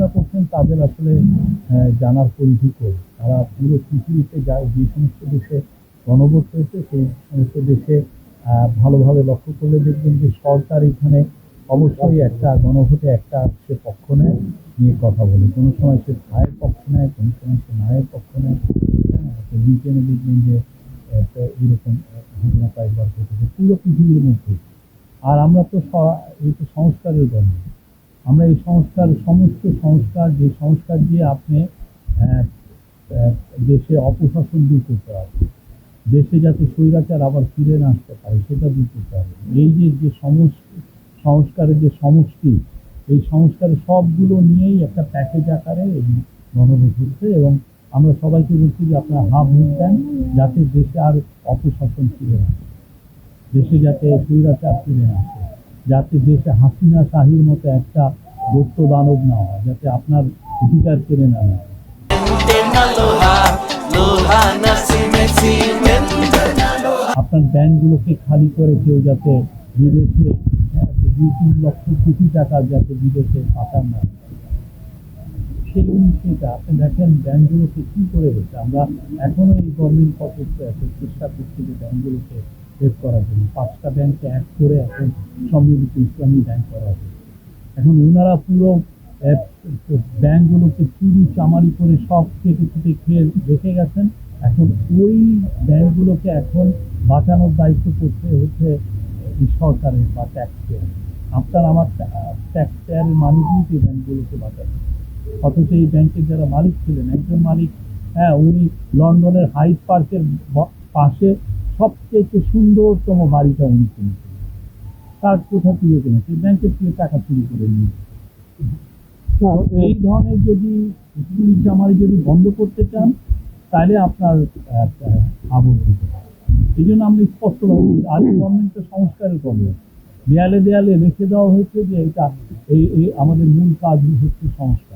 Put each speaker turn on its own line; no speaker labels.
পড়াশোনা করছেন তাদের আসলে জানার পরিধি কম। তারা পুরো পৃথিবীতে যে সমস্ত দেশে গণভোট হয়েছে সেই সমস্ত দেশে ভালোভাবে লক্ষ্য করলে দেখবেন যে সরকার এখানে অবশ্যই একটা গণভোটে একটা সে পক্ষ নেয়, নিয়ে কথা বলে। কোনো সময় সে ভাইয়ের পক্ষ নেয়, কোনো সময় সে মায়ের পক্ষ নেয়। তো ব্রিটেনে দেখবেন যে এরকম ঘটনা কয়েকবার ঘটেছে পুরো পৃথিবীর মধ্যে। আর আমরা তো এই তো সংস্কারের জন্য আমরা এই সমস্ত সংস্কার যে সংস্কার দিয়ে আপনি দেশে অপশাসন দূর করতে হবে, দেশে যাতে স্বৈরাচার আবার ফিরে না আসতে পারে সেটা দূর করতে হবে। এই যে সংস্কারের যে সমষ্টি, এই সংস্কারের সবগুলো নিয়েই একটা প্যাকেজ আকারে এই গণভোট হচ্ছে। এবং আমরা সবাইকে বলছি যে আপনারা হাফ ভোট দেন যাতে দেশে আর অপশাসন ফিরে না আসে, দেশে যাতে স্বৈরাচার ফিরে না আসে, যাতে দেশে হাসিনা শাহীর মতো একটা দৈত্য দানব না হয়, যাতে আপনার অধিকার কেড়ে না নেয়। আপনার ব্যাংকগুলোকে খালি করে কেউ যাতে বিদেশে 2-3 লক্ষ কোটি টাকা যাতে বিদেশে পাঠান না, সেই সেটা আপনি দেখেন ব্যাংকগুলোকে কি করে হচ্ছে। আমরা এখনো এই গভর্নমেন্ট চেষ্টা করছি যে ব্যাংকগুলোকে সেভ করার জন্য 5টা ব্যাংকে এক করে এখন সম্মিলিত ইসলামী ব্যাংক করা হবে। এখন ওনারা পুরো ব্যাংকগুলোকে চুরি চামারি করে সব কেটে কেটে খেয়ে রেখে গেছেন। এখন ওই ব্যাংকগুলোকে এখন বাঁচানোর দায়িত্ব করতে হচ্ছে সরকারের বা ট্যাক্স পেয়ার। আপনার আমার ট্যাক্স পেয়ারের মানুষই এই ব্যাংকগুলোকে বাঁচাবে। অথচ এই ব্যাংকের যারা মালিক ছিলেন, একজন মালিক উনি লন্ডনের হাইড পার্কের পাশে সবচেয়ে সুন্দরতম বাড়িটা উনি কিনেছিলেন। তার কোথা থেকে কিনেছে? ব্যাংকের থেকে টাকা চুরি করে নিয়েছে। এই ধরনের যদি চুরি চামারি যদি বন্ধ করতে চান তাহলে আপনার আবদ্ধ দিতে হবে। এই জন্য আমরা স্পষ্টভাবে আর গভর্নমেন্টের সংস্কারের গভর্নমেন্ট দেয়ালে দেয়ালে রেখে দেওয়া হয়েছে যে এটা এই আমাদের মূল কাজ হচ্ছে সংস্কার।